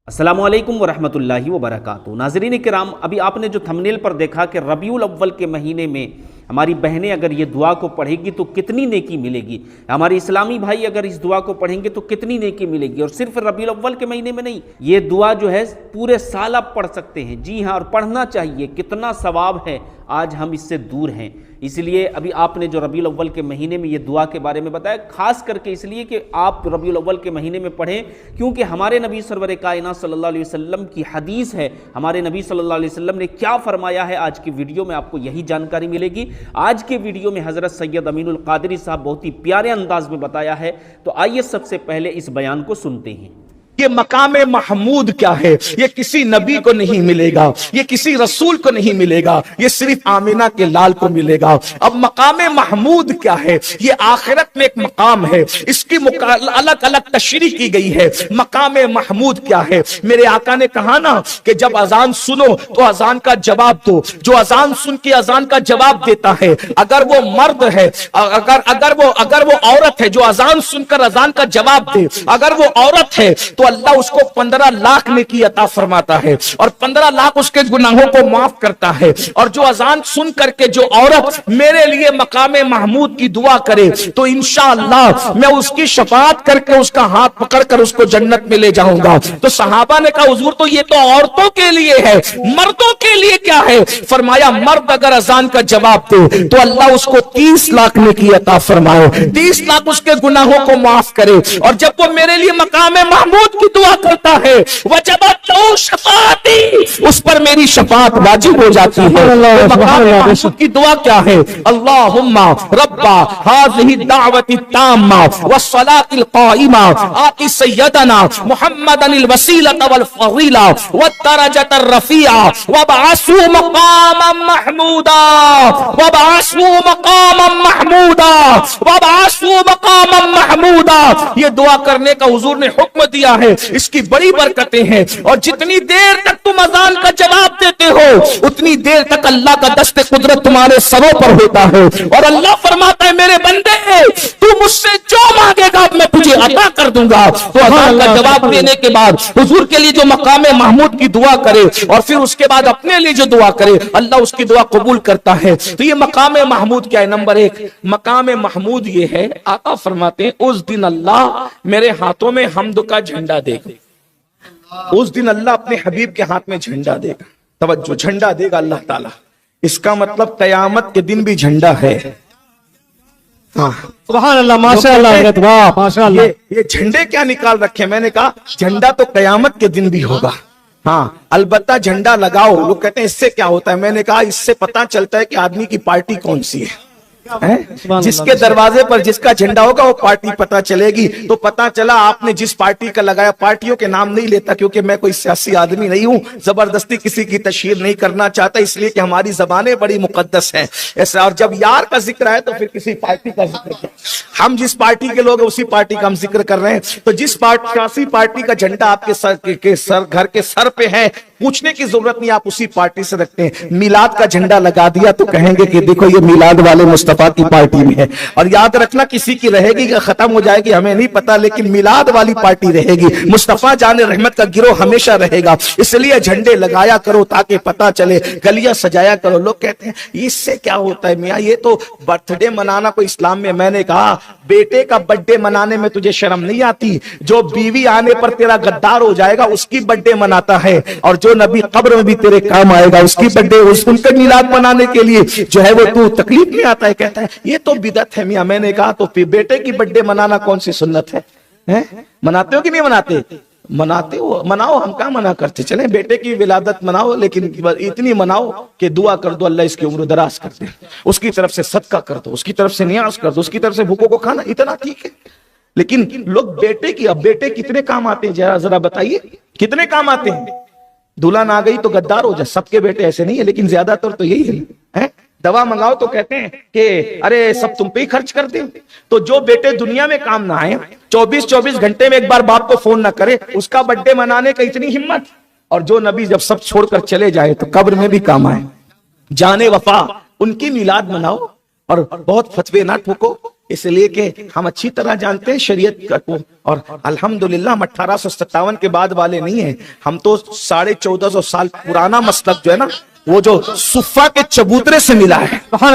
अस्सलामु अलैकुम वरहमतुल्लाहि वबरकातुहू। नाज़रीन किराम, अभी आपने जो थंबनेल पर देखा कि रबीउल अव्वल के महीने में हमारी बहनें अगर ये दुआ को पढ़ेगी तो कितनी नेकी मिलेगी, हमारे इस्लामी भाई अगर इस दुआ को पढ़ेंगे तो कितनी नेकी मिलेगी। और सिर्फ रबीउल अव्वल के महीने में नहीं, ये दुआ जो है पूरे साल आप पढ़ सकते हैं। जी हाँ, और पढ़ना चाहिए, कितना सवाब है। आज हम इससे दूर हैं, इसलिए अभी आपने जो रबीउल अव्वल के महीने में ये दुआ के बारे में बताया, खास करके इसलिए कि आप रबीउल अव्वल के महीने में पढ़ें, क्योंकि हमारे नबी सरवर कायनात सल्लल्लाहु अलैहि वसल्लम की हदीस है। हमारे नबी सल्लल्लाहु अलैहि वसल्लम ने क्या फरमाया है, आज की वीडियो में आपको यही जानकारी मिलेगी। आज के वीडियो में हज़रत सैयद अमीनुल कादरी साहब बहुत ही प्यारे अंदाज में बताया है, तो आइए सबसे पहले इस बयान को सुनते हैं। ये मकाम महमूद क्या है? ये किसी नबी को नहीं मिलेगा, ये किसी रसूल को नहीं मिलेगा, ये सिर्फ आमिना के लाल को मिलेगा। अब मकाम महमूद क्या है? ये आखिरत में एक मकाम है, इसकी अलग अलग तशरीह की गई है। मकाम महमूद क्या है? मेरे आका ने कहा ना कि जब अजान सुनो तो अजान का जवाब दो। जो अजान सुन के अजान का जवाब देता है, अगर वो मर्द है, अगर वो औरत है जो अजान सुनकर अजान का जवाब दे, अगर वो औरत है तो अल्लाह उसको 15 लाख नेकी अता फरमाता है और 15 लाख उसके गुनाहों को माफ करता है। और जो अजान सुन करके जो औरत मेरे लिए मकाम महमूद की दुआ करे तो इंशाअल्लाह मैं उसकी शफाअत करके उसका हाथ पकड़कर उसको जन्नत में ले जाऊंगा। तो सहाबा ने कहा, हुजूर तो ये तो औरतों के लिए है, मर्दों के लिए क्या है? फरमाया, मर्द अगर अजान का जवाब दे तो अल्लाह उसको 30 लाख नेकी अता फरमाए, 30 लाख उसके गुनाहों को माफ करे। और जब वो मेरे लिए मकाम महमूद की दुआ करता है, वजबत लहू शफाअती, उस पर मेरी शफाअत वाजिब हो जाती है। मकाम महमूद की दुआ क्या है? अल्लाहुम्मा रब्बा हाज़िही दावती ताम्मा वस्सलातिल क़ाइमा आति सय्यदना मुहम्मदनिल वसीलता वल फ़ज़ीला वद्दरजतर रफ़ीआ वबअसहु मक़ामम महमूदा वबअसहु मक़ामम महमूदा वबअसहु मक़ामम महमूदा। ये दुआ करने का हुजूर ने हुक्म दिया है, इसकी बड़ी बरकतें हैं। और जितनी देर तक तुम अजान का जवाब देते हो उतनी देर तक अल्लाह का दस्ते कुदरत तुम्हारे सरों पर होता है। और अल्लाह फरमाता है, मेरे बंदे तू मुझसे जो मांगेगा मैं तुझे अता कर दूंगा। तो अजान का जवाब देने के बाद हुजूर के लिए जो मकाम महमूद की दुआ करे और फिर उसके बाद अपने लिए जो दुआ करे, अल्लाह उसकी दुआ कबूल करता है। तो ये मकाम महमूद क्या है? नंबर 1 मकाम महमूद ये है, आका फरमाते हैं, उस दिन अल्लाह मेरे हाथों में हम्द का झंडा देगा। उस दिन अल्लाह अपने हबीब के हाथ में झंडा देगा। तवज्जो, झंडा देगा अल्लाह ताला, इसका मतलब कयामत के दिन भी झंडा है। हाँ, सुभान अल्लाह, माशाअल्लाह, माशाअल्लाह। ये झंडे क्या निकाल रखे? मैंने कहा झंडा तो कयामत के दिन भी होगा। हाँ, अलबत्ता झंडा लगाओ। लोग कहते हैं इससे क्या होता है? मैंने कहा इससे पता चलता है कि आदमी की पार्टी कौन सी है। जिसके दरवाजे पर जिसका झंडा होगा वो पार्टी पता चलेगी। तो पता चला आपने जिस पार्टी का लगाया, पार्टियों के नाम नहीं लेता क्योंकि मैं कोई सियासी आदमी नहीं हूं, जबरदस्ती किसी की तशहीर नहीं करना चाहता, इसलिए कि हमारी जबानें बड़ी मुकद्दस हैं ऐसा। और जब यार का जिक्र है तो फिर किसी पार्टी का जिक्र, हम जिस पार्टी के लोग उसी पार्टी का हम जिक्र कर रहे हैं। तो जिस पार्टी का झंडा आपके सर घर के सर पे है, पूछने की जरूरत नहीं, आप उसी पार्टी से रखते हैं। मिलाद का झंडा लगा दिया तो कहेंगे कि देखो ये मिलाद वाले मुस्तफा की पार्टी में है। और याद रखना, किसी की रहेगी कि खत्म हो जाएगी हमें नहीं पता, लेकिन मिलाद वाली पार्टी रहेगी। मुस्तफा जाने रहमत का गिरोह हमेशा रहेगा, इसलिए झंडे लगाया करो ताकि पता चले, गलियां सजाया करो। लोग कहते हैं इससे क्या होता है मियां, ये तो बर्थडे मनाना कोई इस्लाम में। मैंने कहा बेटे का बर्थडे मनाने में तुझे शर्म नहीं आती? जो बीवी आने पर तेरा गद्दार हो जाएगा उसकी बर्थडे मनाता है, और जो नबी कब्र में भी तेरे काम आएगा उसकी बर्थडे, उनका मिलाद मनाने के लिए जो है वो तू तकलीफ में आता है। कहता है ये तो बिदअत है मियां। मैंने कहा तो फिर बेटे की बर्थडे मनाना कौन सी सुन्नत है? मनाते हो कि नहीं मनाते? मनाते हो, मनाओ, हम क्या मना करते। चले बेटे की विलादत मनाओ, लेकिन इतनी मनाओ कि दुआ कर दो अल्लाह इसकी उम्र दराज कर दे, उसकी तरफ से सदका कर दो, उसकी तरफ से नियाज कर दो, उसकी तरफ से भूखों को खाना, इतना ठीक है। लेकिन लोग बेटे की, अब बेटे कितने काम आते हैं जरा बताइए, कितने काम आते हैं? दुल्हन आ गई तो गद्दार हो जाए, सबके बेटे ऐसे नहीं है लेकिन ज्यादातर तो यही है। दवा मंगाओ तो कहते हैं कि अरे सब तुम पे ही खर्च कर दे। तो जो बेटे दुनिया में काम ना आए, 24-24 घंटे में एक बार बाप को फोन ना करे, उसका बर्थडे मनाने का इतनी हिम्मत। और जो नबी जब सब छोड़कर चले जाए तो कब्र में भी काम आए, जाने वफा, उनकी मिलाद मनाओ और बहुत फतवे ना ठोको। اس لیے کہ ہم اچھی طرح جانتے ہیں شریعت کو، اور الحمدللہ ہم 1857 کے بعد والے نہیں ہیں، ہم تو 1450 سال پرانا مسلک جو ہے نا، وہ جو صفہ کے چبوترے سے ملا ہے۔ سبحان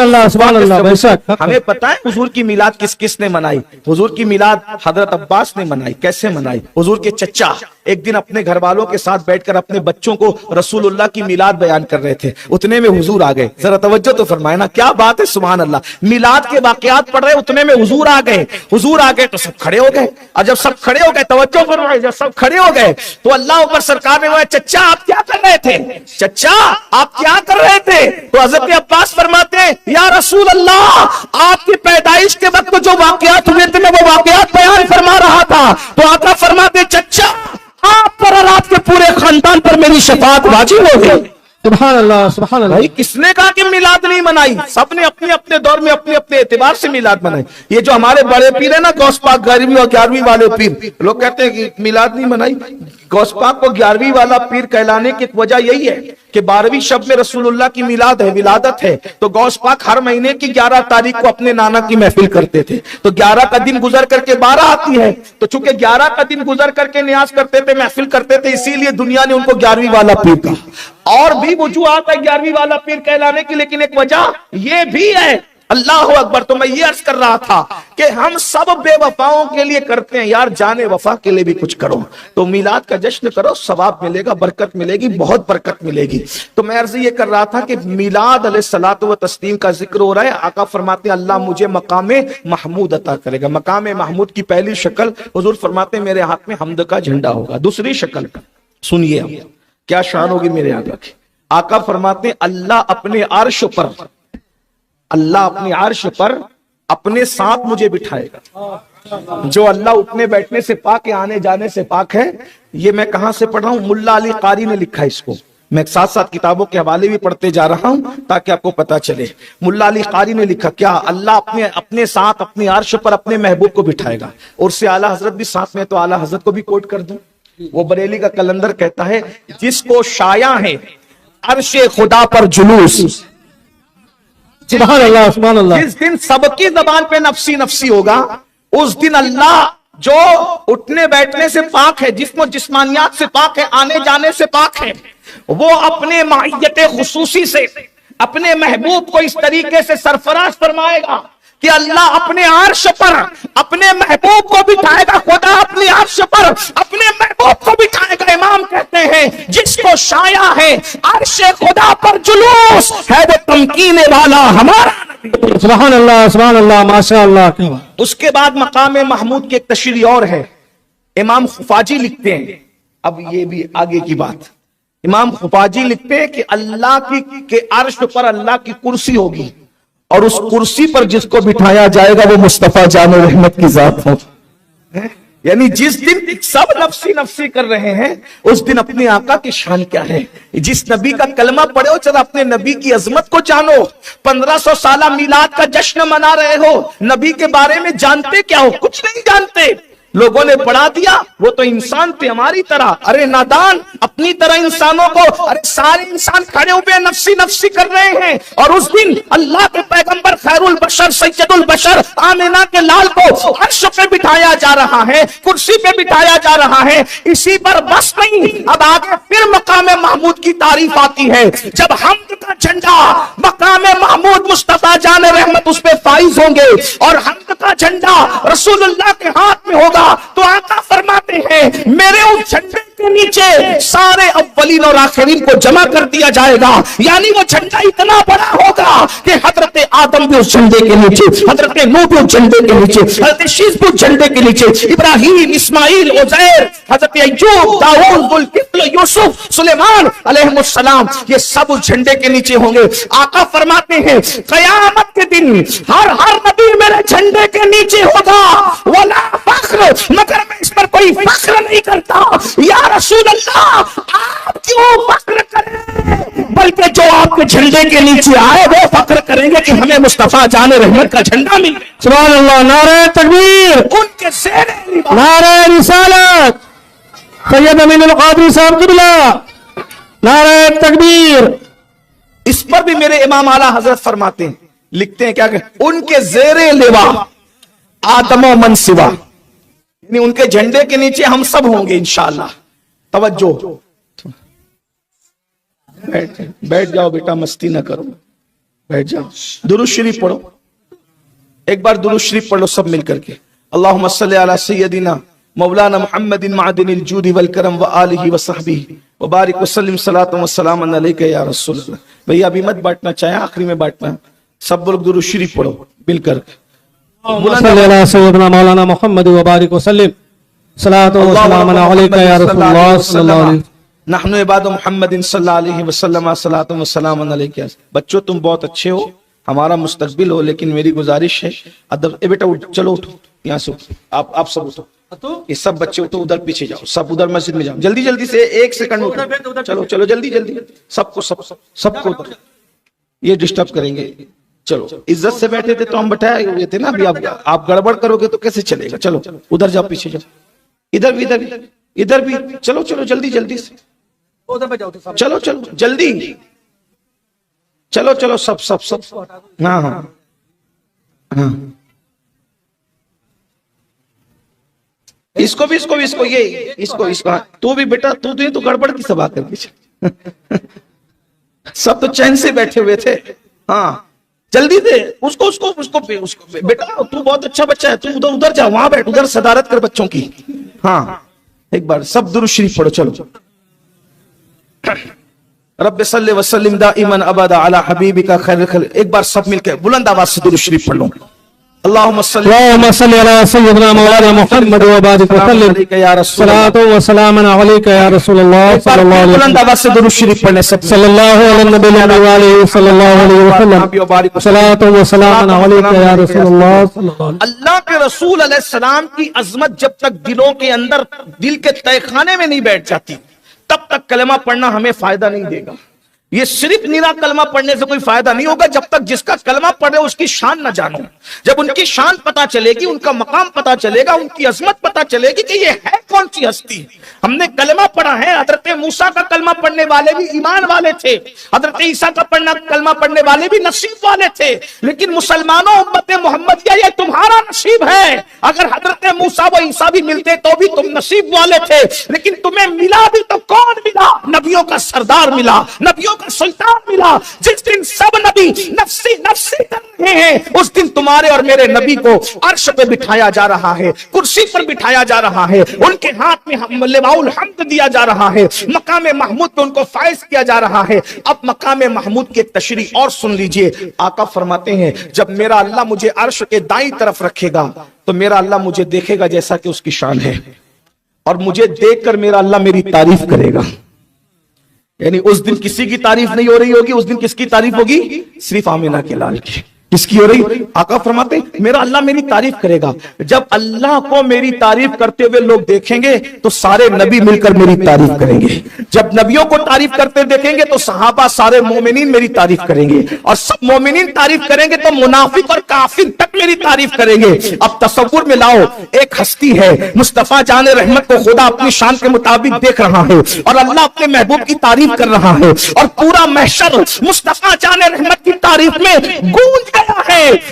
اللہ بے شک۔ ہمیں پتا ہے حضور کی میلاد کس کس نے منائی؟ حضور کی میلاد حضرت عباس نے منائی۔ کیسے منائی؟ حضور کے چچا ایک دن اپنے گھر والوں کے ساتھ بیٹھ کر اپنے بچوں کو رسول اللہ کی میلاد بیان کر رہے تھے، اتنے میں حضور آ گئے۔ ذرا توجہ تو فرمائے نا، کیا بات ہے، سبحان اللہ۔ میلاد کے واقعات پڑھ رہے، اتنے میں حضور آ گئے۔ حضور آ گئے تو سب کھڑے ہو گئے، اور جب سب کھڑے ہو گئے، توجہ فرمائے، جب سب کھڑے ہو گئے تو اللہ اوپر سرکار نے بولا، چچا آپ کیا کر رہے تھے؟ چچا آپ کیا کر رہے تھے؟ تو حضرت عباس فرماتے ہیں، یا رسول اللہ، آپ کی پیدائش کے وقت جو واقعات ہوئے تھے میں وہ واقعات بیان فرما رہا تھا۔ تو آقا فرماتے ہیں، چچا آپ پر اور آپ کے پورے خاندان پر میری شفاعت واجب ہو گئی۔ سبحان اللہ سبحان اللہ۔ بھائی کس نے کہا کہ میلاد نہیں منائی؟ سب نے اپنے اپنے دور میں اپنے اپنے اعتبار سے میلاد منائی۔ یہ جو ہمارے بڑے پیر ہیں نا، غوث پاک 11ویں اور 11ویں والے پیر، لوگ کہتے ہیں کہ میلاد نہیں منائی۔ غوث پاک کو 11ویں والا پیر کہلانے کی وجہ یہی ہے کہ 12ویں شب میں رسول اللہ کی میلاد ہے، ولادت ہے، تو غوث پاک ہر مہینے کی 11 تاریخ کو اپنے نانا کی محفل کرتے تھے۔ تو 11 کا دن گزر کر کے 12 آتی ہے، تو چونکہ 11 کا دن گزر کر کے نیاز کرتے تھے، محفل کرتے تھے، اسی لیے دنیا نے ان کو 11ویں والا پیر کہا۔ اور بھی وجوہات ہے 11ویں والا پیر کہلانے کی، لیکن ایک وجہ یہ بھی ہے۔ اللہ اکبر۔ تو میں یہ عرض کر رہا تھا کہ ہم سب بے وفاؤں کے لیے کرتے ہیں، یار جانے وفا کے لیے بھی کچھ کرو۔ تو میلاد کا جشن کرو، ثواب ملے گا، برکت ملے گی، بہت برکت ملے گی۔ تو میں عرض یہ کر رہا تھا کہ میلاد علیہ الصلوۃ و تسلیم کا ذکر ہو رہا ہے۔ آقا فرماتے ہیں، اللہ مجھے مقام محمود عطا کرے گا۔ مقام محمود کی پہلی شکل حضور فرماتے ہیں، میرے ہاتھ میں حمد کا جھنڈا ہوگا۔ دوسری شکل سنیے آپ، کیا شان ہوگی میرے آقا کی۔ آقا فرماتے ہیں، اللہ اپنے عرش پر، اللہ اپنے عرش پر اپنے ساتھ مجھے بٹھائے گا۔ جو اللہ اٹھنے بیٹھنے سے پاک ہے، آنے جانے سے پاک ہے۔ یہ میں کہاں سے پڑھ رہا ہوں؟ ملا علی قاری نے لکھا اس کو۔ میں ساتھ ساتھ کتابوں کے حوالے بھی پڑھتے جا رہا ہوں تاکہ آپ کو پتا چلے۔ ملا علی قاری نے لکھا، کیا اللہ اپنے ساتھ اپنے عرش پر اپنے محبوب کو بٹھائے گا، اور سے اعلیٰ حضرت بھی ساتھ میں، تو اعلیٰ حضرت کو بھی کوٹ کر دوں۔ وہ بریلی کا کلندر کہتا ہے، جس کو شایع ہے عرش خدا پر جلوس، سبحان اللہ سبحان اللہ۔ جس دن سب کی زبان پہ نفسی نفسی ہوگا، اس دن اللہ جو اٹھنے بیٹھنے سے پاک ہے، جسم و جسمانیات سے پاک ہے، آنے جانے سے پاک ہے، وہ اپنے معیت خصوصی سے اپنے محبوب کو اس طریقے سے سرفراز فرمائے گا کہ اللہ اپنے عرش پر اپنے محبوب کو بٹھائے گا۔ خدا اپنے عرش پر اپنے محبوب کو بٹھائے گا۔ امام کہتے ہیں، جس کو شایع ہے عرش خدا پر جلوس، ہے وہ تمکینے والا ہمارا نبی۔ سبحان اللہ ماشاء اللہ۔ کیا بات۔ اس کے بعد مقام محمود کی ایک تشریح اور ہے۔ امام خفاجی لکھتے ہیں، اب یہ بھی آگے کی بات، امام خفاجی لکھتے ہیں کہ اللہ کی عرش پر اللہ کی کرسی ہوگی، اور اس کرسی پر جس کو بٹھایا جائے گا وہ مصطفیٰ جان رحمت کی ذات ہو۔ یعنی جس دن سب نفسی نفسی کر رہے ہیں، اس دن اپنے آقا کی شان کیا ہے۔ جس نبی کا کلمہ پڑھے ہو، چلا اپنے نبی کی عظمت کو جانو۔ 1500 سالہ میلاد کا جشن منا رہے ہو، نبی کے بارے میں جانتے کیا ہو؟ کچھ نہیں جانتے۔ لوگوں نے پڑھا دیا، وہ تو انسان تھے ہماری طرح۔ ارے نادان، اپنی طرح انسانوں کو، ارے سارے انسان کھڑے ہوئے نفسی نفسی کر رہے ہیں، اور اس دن اللہ کے پیغمبر خیر البشر سید البشر آمینہ کے لال کو عرش پہ بٹھایا جا رہا ہے، کرسی پہ بٹھایا جا رہا ہے۔ اسی پر بس نہیں، اب آگے پھر مقام محمود کی تعریف آتی ہے۔ جب حمد کا جھنڈا مقام محمود مصطفیٰ جان رحمت اس پہ فائز ہوں گے، اور حمد کا جھنڈا رسول اللہ کے ہاتھ میں ہوگا، تو آقا فرماتے ہیں، میرے اس جھنڈے کے نیچے سارے اولین اور آخرین کو جمع کر دیا جائے گا۔ یعنی وہ جھنڈا اتنا بڑا ہوگا کہ حضرت آدم بھی اس جھنڈے کے نیچے، حضرت نوح بھی اس جھنڈے کے نیچے، حضرت شیس بھی اس جھنڈے کے نیچے، ابراہیم، اسماعیل، عزیر، حضرت ایوب، داؤد، ذوالکفل، یوسف، سلیمان علیہ السلام، یہ سب اس جھنڈے کے نیچے ہوں گے۔ آقا فرماتے ہیں، قیامت کے دن ہر نبی میرے جھنڈے کے نیچے ہوگا، ولا فخر، مگر میں اس پر کوئی فخر نہیں کرتا۔ یا رسول اللہ، آپ کیوں فخر کریں؟ بلکہ جو آپ کے جھنڈے کے نیچے آئے وہ فخر کریں گے کہ ہمیں مصطفیٰ جان رحمت کا جھنڈا مل گیا۔ سبحان اللہ، نعرہ تکبیر، ان کے زیر لباس، نعرہ رسالت، سید امین القادری صاحب قبلہ، نعرہ تکبیر۔ اس پر بھی میرے امام اعلیٰ حضرت فرماتے ہیں، لکھتے ہیں کیا کہ ان کے زیر لوا आदम व मन सिवा, यानी उनके झंडे के नीचे हम सब होंगे इंशाअल्लाह। तवज्जो, बैठ जाओ बेटा, मस्ती ना करो, बैठ जाओ। दुरूद शरीफ पढ़ो, एक बार दुरूद शरीफ पढ़ लो सब मिलकर के। अल्लाहुम्मा सल्ली अला सय्यदिना मौलाना मुहम्मदिन मादिनिल जूदी वल करम व आलिहि व सहबिहि व बारिक व सल्लिम सलातन व सलामन अलैका या रसूलल्लाह। भैया अभी मत बांटना, चाहे आखिरी में बांटना। सब लोग दुरूद शरीफ पढ़ो मिलकर। सल्ली अला सय्यदना मौलाना मुहम्मद व बारिक व सल्लिम सलातु व सलामन अलैका या रसूलल्लाह सल्लल्लाहु अलैहि नहनु इबाद मुहम्मदिन सल्लल्लाहु अलैहि वसल्लम सलातु व सलामन अलैका। बच्चों तुम बहुत अच्छे हो, हमारा मुस्तकबिल हो, लेकिन मेरी गुजारिश है अदब। ए बेटा उठ, चलो उठो यहाँ से, आप सब उठो, ये सब बच्चे उठो, उधर पीछे जाओ, सब उधर मस्जिद में जाओ, जल्दी जल्दी से, एक सेकंड उठो, चलो चलो जल्दी जल्दी, सबको सबको उधर, ये डिस्टर्ब करेंगे। चलो इज्जत से बैठे थे तो हम बैठाए हुए थे ना, अभी आप गड़बड़ करोगे तो कैसे चलेगा। चलो उधर जाओ, पीछे जाओ, इधर भी इधर भी, चलो चलो जल्दी जल्दी से, चलो चलो जल्दी, चलो चलो सब सब सब, हाँ हाँ हाँ, इसको भी ये इसको तू भी बेटा, तू तो गड़बड़ की सभा करके सब तो चैन से बैठे हुए थे। हाँ जल्दी दे उसको बेटा, तू बहुत अच्छा बच्चा है, तू उधर जा, वहां बैठ, उधर सदारत कर बच्चों की। हाँ एक बार सब दुरूद शरीफ पढ़ो, चलो। रब्बि सल्लि व सल्लिम दाइमन अबदा अला हबीबिका खैरुल खल्क़। एक बार सब मिलकर बुलंद आवाज से दुरूद शरीफ पढ़ लो। अल्लाहुम्मा सल्ली अला सय्यदना मौलाना मुहम्मद व बारिक व सल्लिम सलातु व सलामन अलैका या रसूलल्लाह सल्लल्लाहु अलैहि वसल्लम। बुलंद आवाज से दुरूद शरीफ पढ़ने सब, सल्लल्लाहु अलैहि वसल्लम सलातु व सलामन अलैका या रसूलल्लाह सल्लल्लाहु। अल्लाह के रसूल अलैहि सलाम की अजमत जब तक दिलों के अंदर, दिल के तहखाने में नहीं बैठ जाती, तब तक कलमा पढ़ना हमें फायदा नहीं देगा। ये सिर्फ निरा कलमा पढ़ने से कोई फायदा नहीं होगा जब तक जिसका कलमा पढ़े उसकी शान न जानो। जब उनकी शान पता चलेगी, उनका मकाम पता चलेगा, उनकी अजमत पता चलेगी कि ये है कौन सी हस्ती। हमने कलमा पढ़ा है, हजरत मूसा का कलमा पढ़ने वाले भी ईमान वाले थे, हजरत ईसा का कलमा पढ़ने वाले भी नसीब वाले थे, लेकिन मुसलमानों उम्मत मोहम्मदिया ये तुम्हारा नसीब है। अगर हजरत मूसा व ईसा भी मिलते तो भी तुम नसीब वाले थे, लेकिन तुम्हें मिला भी तो कौन मिला? नबियों का सरदार मिला, नबियों का सुल्तान मिला। जिस दिन सब नबी नफ्सी नफ्सी कर रहे हैं, उस दिन तुम्हारे और मेरे नबी को अर्श पे बिठाया जा रहा है, कुर्सी पर बिठाया जा रहा है, उनके हाथ में लिवाउल हम्द दिया जा रहा है, मकाम महमूद पे उनको फाइज किया जा रहा है। अब मकाम महमूद की एक तशरीह और सुन लीजिए। आका फरमाते हैं, जब मेरा अल्लाह मुझे अर्श के दाईं तरफ रखेगा तो मेरा अल्लाह मुझे देखेगा जैसा कि उसकी शान है, और मुझे देखकर मेरा अल्लाह मेरी तारीफ करेगा। यानी उस दिन किसी की तारीफ नहीं हो रही होगी, उस दिन किसकी तारीफ होगी? सिर्फ आमिना के लाल की। किसकी हो रही? आका फरमाते मेरा अल्लाह मेरी तारीफ करेगा। जब अल्लाह को मेरी तारीफ करते हुए लोग देखेंगे तो सारे नबी मिलकर मेरी तारीफ करेंगे। जब नबियों को तारीफ करते देखेंगे तो सहाबा सारे मोमिनीन मेरी तारीफ करेंगे, और सब मोमिनीन तारीफ करेंगे तो मुनाफिक और काफिर तक मेरी तारीफ करेंगे। अब तसव्वुर में लाओ, एक हस्ती है, मुस्तफा जान रहमत को खुदा अपनी शान के मुताबिक देख रहा है और अल्लाह अपने महबूब की तारीफ कर रहा है, और पूरा महशर मुस्तफा जान रहमत की तारीफ में गूंज है।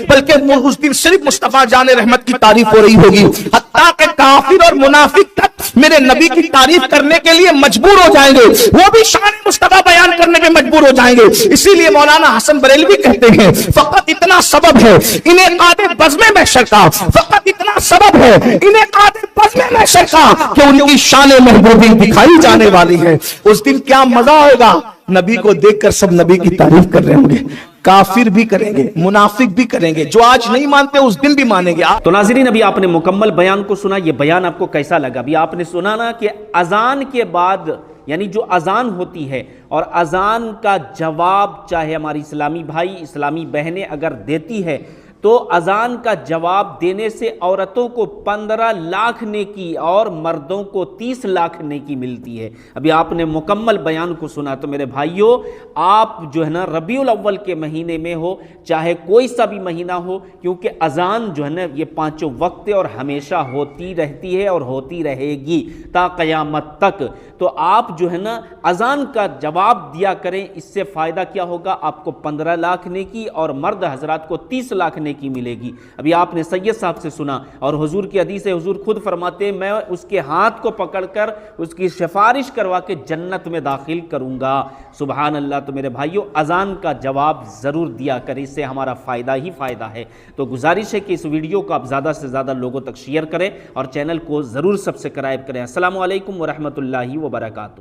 बल्कि उस दिन सिर्फ मुस्तफा जाने रहमत की तारीफ हो रही होगी, हत्ता के काफिर और मुनाफिक तक मेरे नबी की तारीफ करने के लिए मजबूर हो जाएंगे, वो भी शान मुस्तफा बयान करने में मजबूर हो जाएंगे। इसीलिए मौलाना हसन बरेलवी कहते हैं, फकत इतना सबब है इन्हें कादे बज़्म महशर का, फकत इतना सबब है इन्हें कादे बज़्म महशर का कि उनकी शान महबूबी दिखाई जाने वाली है। उस दिन क्या मजा होगा, नबी को देखकर सब नबी की तारीफ कर रहे होंगे, काफिर भी करेंगे, मुनाफिक भी करेंगे, जो आज नहीं मानते उस दिन भी मानेंगे। तो नाज़रीन, अभी आपने मुकम्मल बयान को सुना, ये बयान आपको कैसा लगा? अभी आपने सुना ना कि अजान के बाद, यानी जो अजान होती है और अजान का जवाब चाहे हमारी इस्लामी भाई इस्लामी बहनें अगर देती है तो अजान का जवाब देने से औरतों को 15 लाख नेकी और मर्दों को 30 लाख नेकी मिलती है। अभी आपने मुकम्मल बयान को सुना। तो मेरे भाइयों, आप जो है ना रबीउल अव्वल के महीने में हो चाहे कोई सा भी महीना हो, क्योंकि अजान जो है ना ये 5 वक्त और हमेशा होती रहती है और होती रहेगी ता क़यामत तक। तो आप जो है ना अजान का जवाब दिया करें, इससे फ़ायदा क्या होगा? आपको 15 लाख नेकी और मर्द हजरात को 30 लाख نیکی ملے گی۔ ابھی آپ نے سید صاحب سے سنا، اور حضور کی حدیث ہے، حضور خود فرماتے ہیں میں اس کے ہاتھ کو پکڑ کر اس کی سفارش کروا کے جنت میں داخل کروں گا۔ سبحان اللہ۔ تو میرے بھائیو، اذان کا جواب ضرور دیا کریں، اس سے ہمارا فائدہ ہی فائدہ ہے۔ تو گزارش ہے کہ اس ویڈیو کو آپ زیادہ سے زیادہ لوگوں تک شیئر کریں اور چینل کو ضرور سبسکرائب کریں۔ السلام علیکم ورحمۃ اللہ وبرکاتہ۔